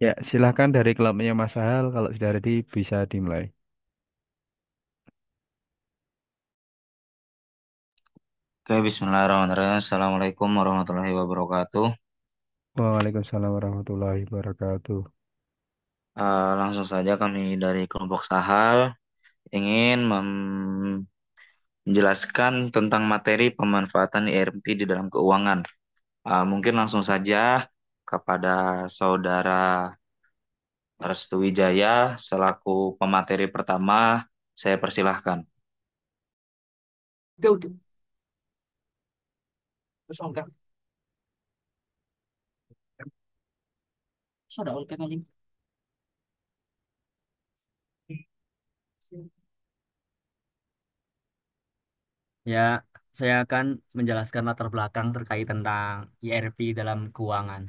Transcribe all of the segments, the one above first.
Ya, silahkan dari klubnya Mas Sahal. Kalau sudah ready bisa dimulai. Oke, bismillahirrahmanirrahim. Assalamualaikum warahmatullahi wabarakatuh. Waalaikumsalam warahmatullahi wabarakatuh. Langsung saja kami dari kelompok Sahal ingin menjelaskan tentang materi pemanfaatan ERP di dalam keuangan. Mungkin langsung saja kepada Saudara Restu Wijaya selaku pemateri pertama, saya persilahkan. Udah. Terus enggak. Terus ada all cap anjing. Ya, saya akan menjelaskan latar belakang terkait tentang ERP dalam keuangan.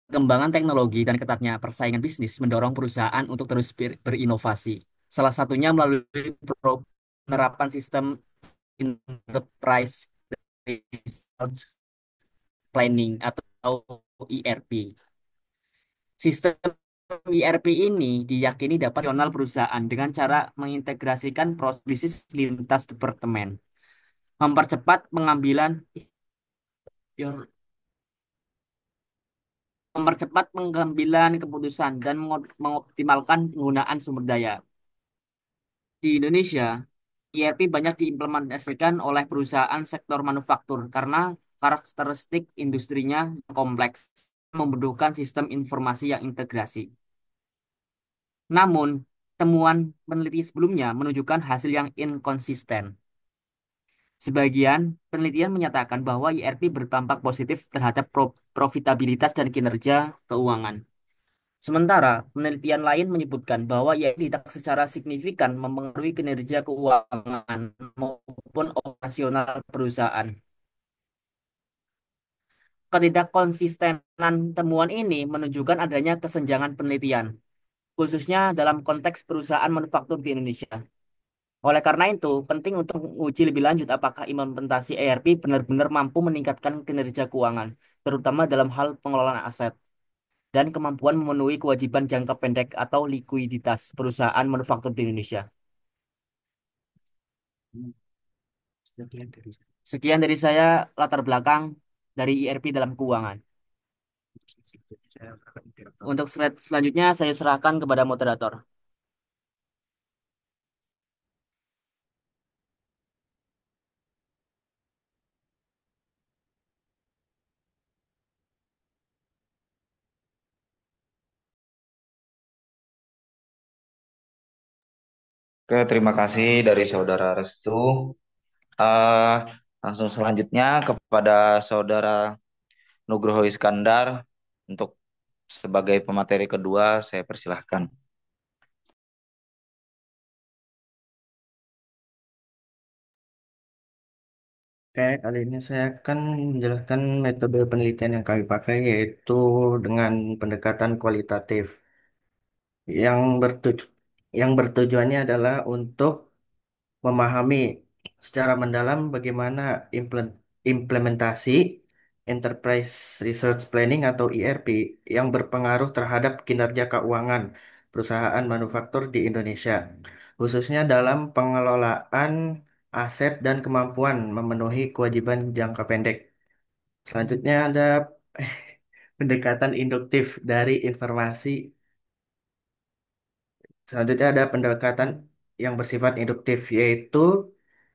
Kembangan teknologi dan ketatnya persaingan bisnis mendorong perusahaan untuk terus berinovasi. Salah satunya melalui penerapan sistem enterprise resource planning atau ERP. Sistem ERP ini diyakini dapat rasional perusahaan dengan cara mengintegrasikan proses bisnis lintas departemen, mempercepat pengambilan your- mempercepat pengambilan keputusan dan mengoptimalkan penggunaan sumber daya. Di Indonesia, ERP banyak diimplementasikan oleh perusahaan sektor manufaktur karena karakteristik industrinya yang kompleks, membutuhkan sistem informasi yang integrasi. Namun, temuan peneliti sebelumnya menunjukkan hasil yang inkonsisten. Sebagian penelitian menyatakan bahwa ERP berdampak positif terhadap profitabilitas dan kinerja keuangan. Sementara penelitian lain menyebutkan bahwa ERP tidak secara signifikan mempengaruhi kinerja keuangan maupun operasional perusahaan. Ketidakkonsistenan temuan ini menunjukkan adanya kesenjangan penelitian, khususnya dalam konteks perusahaan manufaktur di Indonesia. Oleh karena itu, penting untuk menguji lebih lanjut apakah implementasi ERP benar-benar mampu meningkatkan kinerja keuangan, terutama dalam hal pengelolaan aset dan kemampuan memenuhi kewajiban jangka pendek atau likuiditas perusahaan manufaktur di Indonesia. Sekian dari saya latar belakang dari ERP dalam keuangan. Untuk slide selanjutnya saya serahkan kepada moderator. Oke, terima kasih dari Saudara Restu. Eh, Langsung selanjutnya kepada Saudara Nugroho Iskandar untuk sebagai pemateri kedua, saya persilahkan. Oke, kali ini saya akan menjelaskan metode penelitian yang kami pakai yaitu dengan pendekatan kualitatif yang bertuju yang bertujuannya adalah untuk memahami secara mendalam bagaimana implementasi Enterprise Resource Planning atau ERP yang berpengaruh terhadap kinerja keuangan perusahaan manufaktur di Indonesia, khususnya dalam pengelolaan aset dan kemampuan memenuhi kewajiban jangka pendek. Selanjutnya ada pendekatan induktif dari informasi. Selanjutnya ada pendekatan yang bersifat induktif, yaitu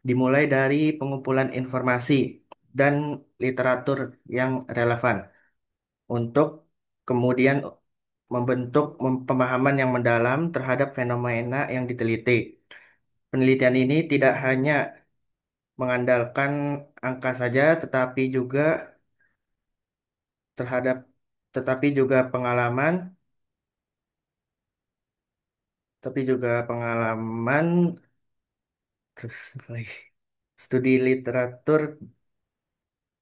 dimulai dari pengumpulan informasi dan literatur yang relevan untuk kemudian membentuk pemahaman yang mendalam terhadap fenomena yang diteliti. Penelitian ini tidak hanya mengandalkan angka saja, terhadap tetapi juga pengalaman, tapi juga pengalaman. Terus apa lagi? Studi literatur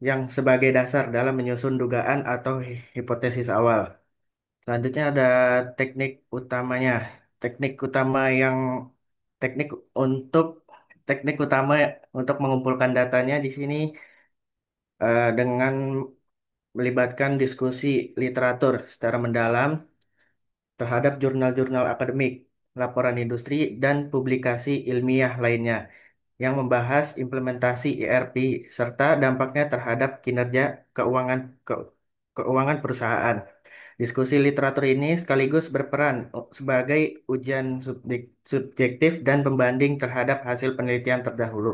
yang sebagai dasar dalam menyusun dugaan atau hipotesis awal. Selanjutnya ada teknik utamanya. Teknik utama yang teknik untuk teknik utama untuk mengumpulkan datanya di sini dengan melibatkan diskusi literatur secara mendalam terhadap jurnal-jurnal akademik, laporan industri, dan publikasi ilmiah lainnya yang membahas implementasi ERP serta dampaknya terhadap kinerja keuangan keuangan perusahaan. Diskusi literatur ini sekaligus berperan sebagai ujian subjektif dan pembanding terhadap hasil penelitian terdahulu.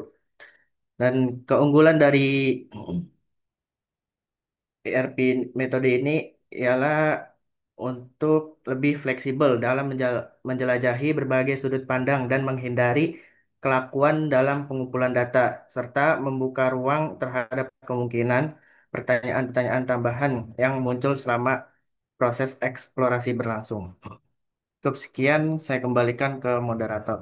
Dan keunggulan dari ERP metode ini ialah untuk lebih fleksibel dalam menjelajahi berbagai sudut pandang dan menghindari kelakuan dalam pengumpulan data, serta membuka ruang terhadap kemungkinan pertanyaan-pertanyaan tambahan yang muncul selama proses eksplorasi berlangsung. Cukup sekian, saya kembalikan ke moderator.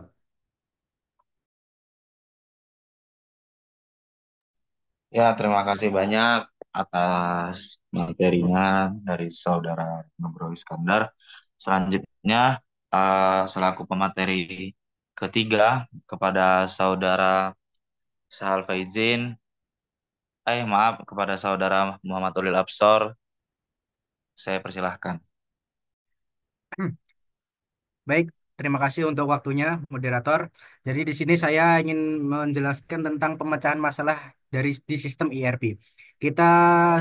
Ya, terima kasih banyak atas materinya dari Saudara Nugroho Iskandar. Selanjutnya, selaku pemateri ketiga kepada Saudara Sahal Faizin, maaf kepada Saudara Muhammad Ulil Absor, saya persilahkan. Baik, terima kasih untuk waktunya, moderator. Jadi di sini saya ingin menjelaskan tentang pemecahan masalah di sistem ERP. Kita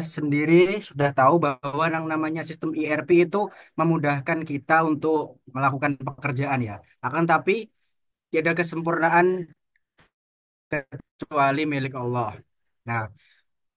sendiri sudah tahu bahwa yang namanya sistem ERP itu memudahkan kita untuk melakukan pekerjaan ya. Akan tapi tidak ada kesempurnaan kecuali milik Allah. Nah,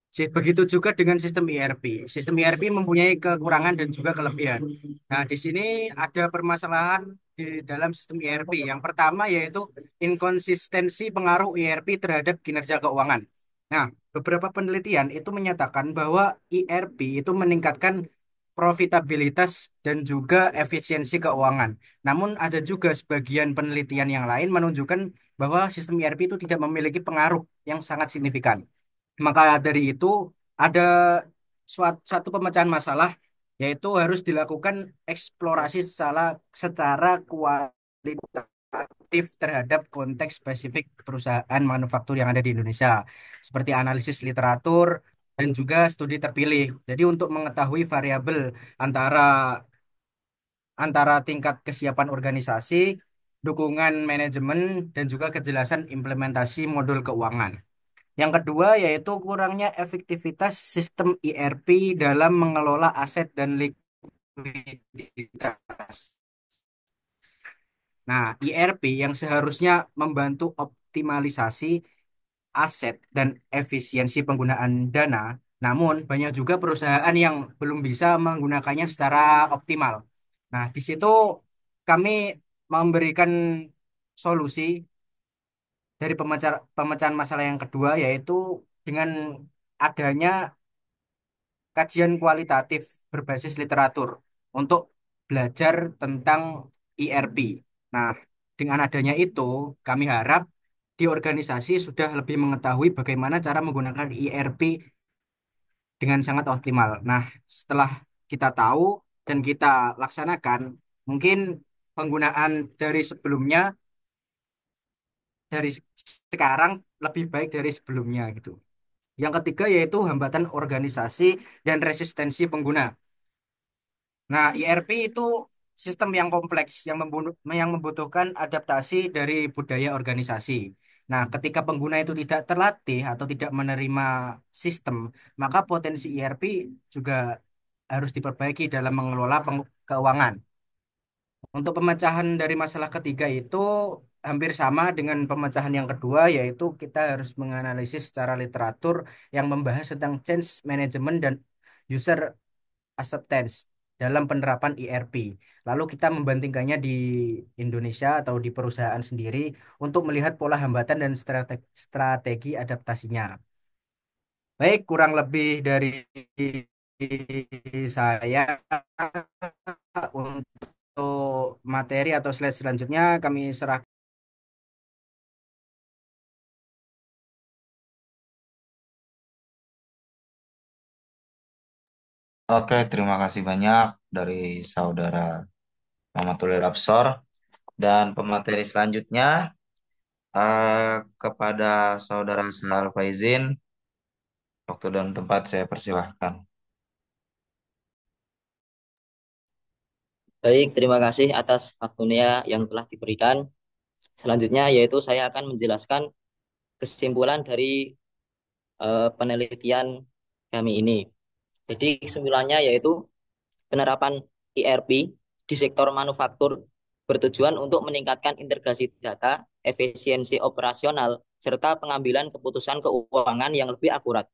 begitu juga dengan sistem ERP. Sistem ERP mempunyai kekurangan dan juga kelebihan. Nah, di sini ada permasalahan di dalam sistem ERP. Yang pertama yaitu inkonsistensi pengaruh ERP terhadap kinerja keuangan. Nah, beberapa penelitian itu menyatakan bahwa ERP itu meningkatkan profitabilitas dan juga efisiensi keuangan. Namun ada juga sebagian penelitian yang lain menunjukkan bahwa sistem ERP itu tidak memiliki pengaruh yang sangat signifikan. Maka dari itu ada satu pemecahan masalah yaitu harus dilakukan eksplorasi secara kualitatif terhadap konteks spesifik perusahaan manufaktur yang ada di Indonesia, seperti analisis literatur dan juga studi terpilih. Jadi untuk mengetahui variabel antara antara tingkat kesiapan organisasi, dukungan manajemen, dan juga kejelasan implementasi modul keuangan. Yang kedua yaitu kurangnya efektivitas sistem ERP dalam mengelola aset dan likuiditas. Nah, ERP yang seharusnya membantu optimalisasi aset dan efisiensi penggunaan dana, namun banyak juga perusahaan yang belum bisa menggunakannya secara optimal. Nah, di situ kami memberikan solusi dari pemecahan masalah yang kedua yaitu dengan adanya kajian kualitatif berbasis literatur untuk belajar tentang ERP. Nah, dengan adanya itu, kami harap di organisasi sudah lebih mengetahui bagaimana cara menggunakan ERP dengan sangat optimal. Nah, setelah kita tahu dan kita laksanakan, mungkin penggunaan dari sebelumnya, dari sekarang lebih baik dari sebelumnya gitu. Yang ketiga yaitu hambatan organisasi dan resistensi pengguna. Nah, ERP itu sistem yang kompleks yang membutuhkan adaptasi dari budaya organisasi. Nah, ketika pengguna itu tidak terlatih atau tidak menerima sistem, maka potensi ERP juga harus diperbaiki dalam mengelola keuangan. Untuk pemecahan dari masalah ketiga itu hampir sama dengan pemecahan yang kedua, yaitu kita harus menganalisis secara literatur yang membahas tentang change management dan user acceptance dalam penerapan ERP. Lalu kita membandingkannya di Indonesia atau di perusahaan sendiri untuk melihat pola hambatan dan strategi adaptasinya. Baik, kurang lebih dari saya untuk materi atau slide selanjutnya kami serahkan. Oke, terima kasih banyak dari Saudara Muhammad Ulil Absor. Dan pemateri selanjutnya, Kepada Saudara Sal Faizin, waktu dan tempat saya persilahkan. Baik, terima kasih atas waktunya yang telah diberikan. Selanjutnya yaitu saya akan menjelaskan kesimpulan dari penelitian kami ini. Jadi kesimpulannya yaitu penerapan ERP di sektor manufaktur bertujuan untuk meningkatkan integrasi data, efisiensi operasional, serta pengambilan keputusan keuangan yang lebih akurat.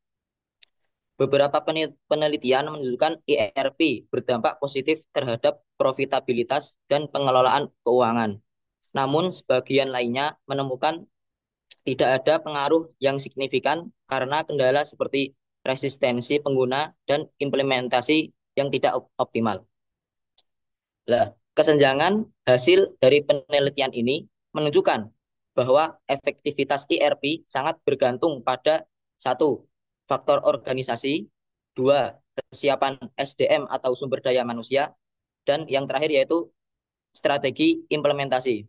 Beberapa penelitian menunjukkan ERP berdampak positif terhadap profitabilitas dan pengelolaan keuangan. Namun sebagian lainnya menemukan tidak ada pengaruh yang signifikan karena kendala seperti resistensi pengguna dan implementasi yang tidak optimal. Nah, kesenjangan hasil dari penelitian ini menunjukkan bahwa efektivitas ERP sangat bergantung pada satu, faktor organisasi, dua, kesiapan SDM atau sumber daya manusia, dan yang terakhir yaitu strategi implementasi.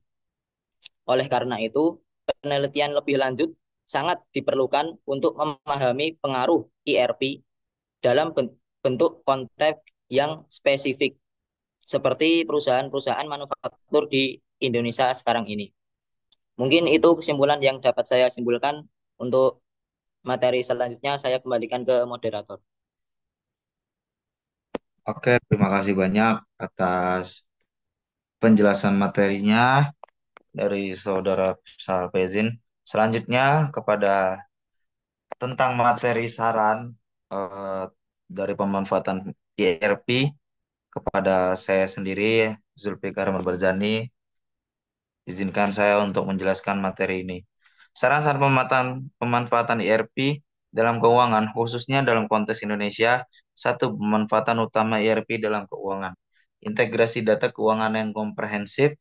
Oleh karena itu, penelitian lebih lanjut sangat diperlukan untuk memahami pengaruh ERP dalam bentuk konteks yang spesifik, seperti perusahaan-perusahaan manufaktur di Indonesia sekarang ini. Mungkin itu kesimpulan yang dapat saya simpulkan. Untuk materi selanjutnya saya kembalikan ke moderator. Oke, terima kasih banyak atas penjelasan materinya dari Saudara Sal Faizin. Selanjutnya kepada tentang materi saran eh, dari pemanfaatan ERP kepada saya sendiri, Zulfikar Barzani. Izinkan saya untuk menjelaskan materi ini. Saran-saran pemanfaatan ERP dalam keuangan, khususnya dalam konteks Indonesia, satu, pemanfaatan utama ERP dalam keuangan. Integrasi data keuangan yang komprehensif.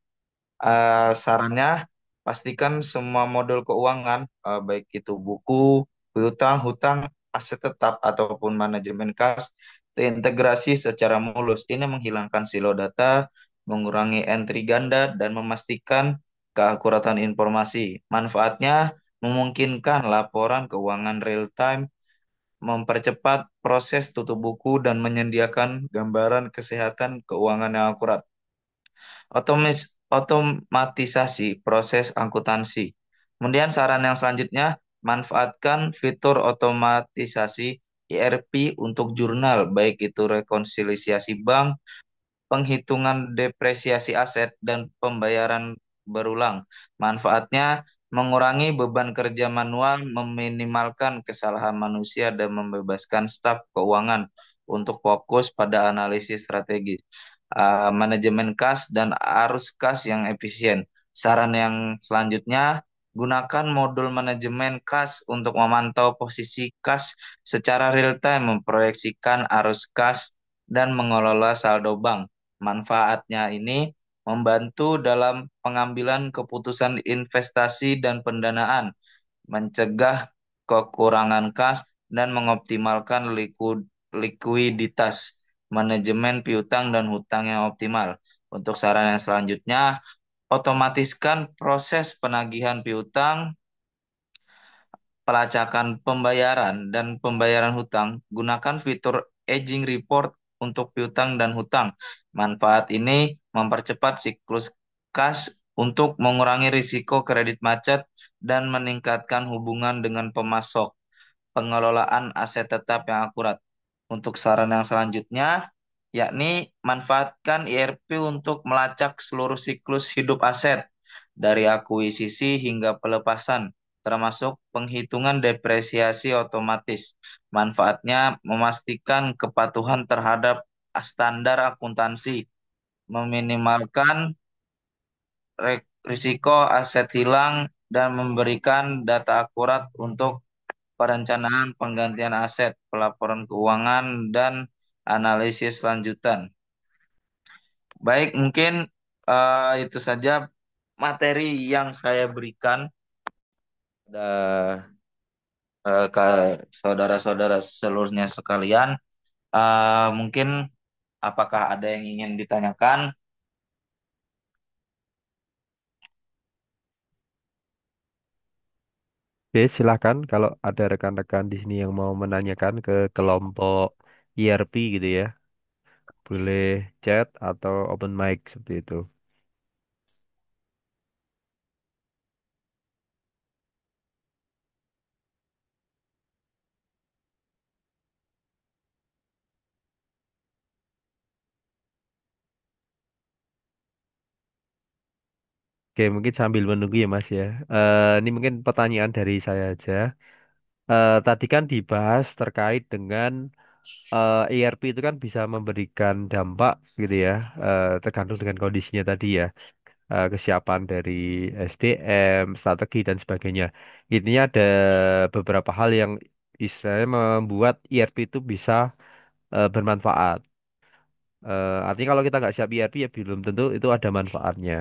Sarannya, pastikan semua modul keuangan, baik itu buku, piutang, hutang, aset tetap, ataupun manajemen kas, terintegrasi secara mulus. Ini menghilangkan silo data, mengurangi entry ganda, dan memastikan keakuratan informasi. Manfaatnya, memungkinkan laporan keuangan real time, mempercepat proses tutup buku, dan menyediakan gambaran kesehatan keuangan yang akurat. Otomatisasi proses akuntansi. Kemudian saran yang selanjutnya, manfaatkan fitur otomatisasi ERP untuk jurnal, baik itu rekonsiliasi bank, penghitungan depresiasi aset, dan pembayaran berulang. Manfaatnya mengurangi beban kerja manual, meminimalkan kesalahan manusia, dan membebaskan staf keuangan untuk fokus pada analisis strategis. Manajemen kas dan arus kas yang efisien. Saran yang selanjutnya, gunakan modul manajemen kas untuk memantau posisi kas secara real time, memproyeksikan arus kas, dan mengelola saldo bank. Manfaatnya ini membantu dalam pengambilan keputusan investasi dan pendanaan, mencegah kekurangan kas, dan mengoptimalkan likuiditas, manajemen piutang dan hutang yang optimal. Untuk saran yang selanjutnya, otomatiskan proses penagihan piutang, pelacakan pembayaran, dan pembayaran hutang. Gunakan fitur aging report untuk piutang dan hutang. Manfaat ini mempercepat siklus kas untuk mengurangi risiko kredit macet dan meningkatkan hubungan dengan pemasok. Pengelolaan aset tetap yang akurat. Untuk saran yang selanjutnya, yakni manfaatkan ERP untuk melacak seluruh siklus hidup aset dari akuisisi hingga pelepasan, termasuk penghitungan depresiasi otomatis. Manfaatnya memastikan kepatuhan terhadap standar akuntansi, meminimalkan risiko aset hilang, dan memberikan data akurat untuk perencanaan penggantian aset, pelaporan keuangan, dan analisis lanjutan. Baik, mungkin itu saja materi yang saya berikan ke saudara-saudara seluruhnya sekalian. Mungkin apakah ada yang ingin ditanyakan? Oke, silahkan kalau ada rekan-rekan di sini yang mau menanyakan ke kelompok IRP gitu ya, boleh chat atau open mic seperti itu. Oke, mungkin sambil menunggu ya Mas ya. Ini mungkin pertanyaan dari saya aja. Tadi kan dibahas terkait dengan ERP itu kan bisa memberikan dampak gitu ya, tergantung dengan kondisinya tadi ya, kesiapan dari SDM, strategi dan sebagainya. Intinya ada beberapa hal yang istilahnya membuat ERP itu bisa bermanfaat. Artinya kalau kita nggak siap ERP ya belum tentu itu ada manfaatnya.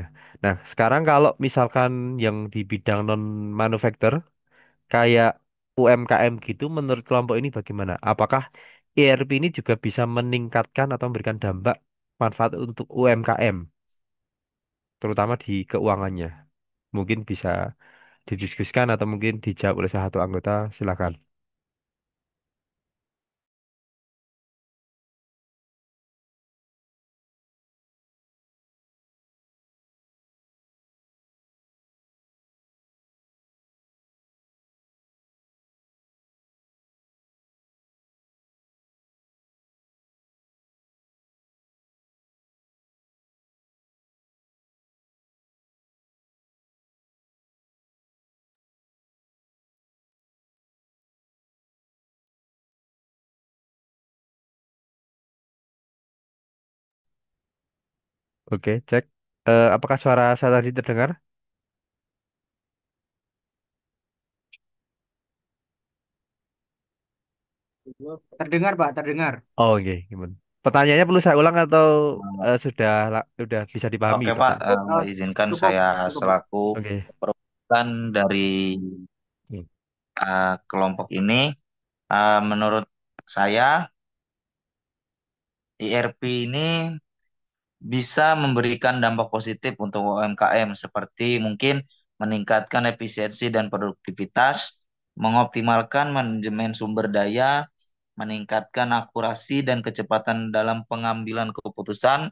Nah, sekarang kalau misalkan yang di bidang non manufaktur kayak UMKM gitu, menurut kelompok ini bagaimana? Apakah ERP ini juga bisa meningkatkan atau memberikan dampak manfaat untuk UMKM, terutama di keuangannya? Mungkin bisa didiskusikan atau mungkin dijawab oleh salah satu anggota, silakan. Oke, cek. Apakah suara saya tadi terdengar? Terdengar, Pak, terdengar. Oh, oke, gimana? Pertanyaannya perlu saya ulang atau sudah bisa dipahami Oke Pak, pertanyaan? Eh, izinkan cukup, saya cukup, Pak. selaku Oke. perwakilan dari Hmm. kelompok ini. Menurut saya, IRP ini bisa memberikan dampak positif untuk UMKM seperti mungkin meningkatkan efisiensi dan produktivitas, mengoptimalkan manajemen sumber daya, meningkatkan akurasi dan kecepatan dalam pengambilan keputusan,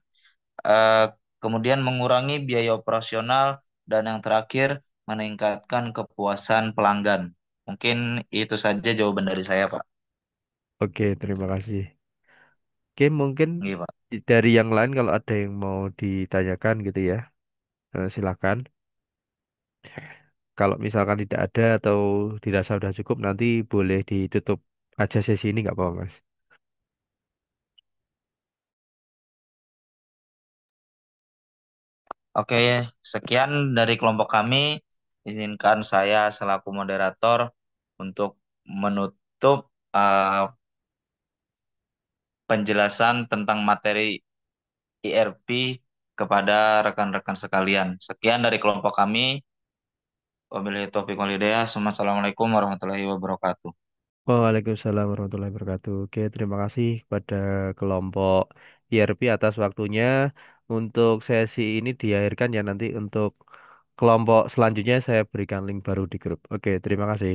eh, kemudian mengurangi biaya operasional, dan yang terakhir meningkatkan kepuasan pelanggan. Mungkin itu saja jawaban dari saya, Pak. Oke, terima kasih. Oke, mungkin Iya, Pak. dari yang lain kalau ada yang mau ditanyakan gitu ya, silakan. Kalau misalkan tidak ada atau dirasa sudah cukup, nanti boleh ditutup aja sesi ini nggak apa-apa, Mas. Oke, sekian dari kelompok kami. Izinkan saya selaku moderator untuk menutup eh, penjelasan tentang materi IRP kepada rekan-rekan sekalian. Sekian dari kelompok kami. Wabillahi taufiq wal hidayah. Assalamualaikum warahmatullahi wabarakatuh. Waalaikumsalam warahmatullahi wabarakatuh. Oke, terima kasih kepada kelompok IRP atas waktunya. Untuk sesi ini diakhirkan ya nanti untuk kelompok selanjutnya saya berikan link baru di grup. Oke, terima kasih.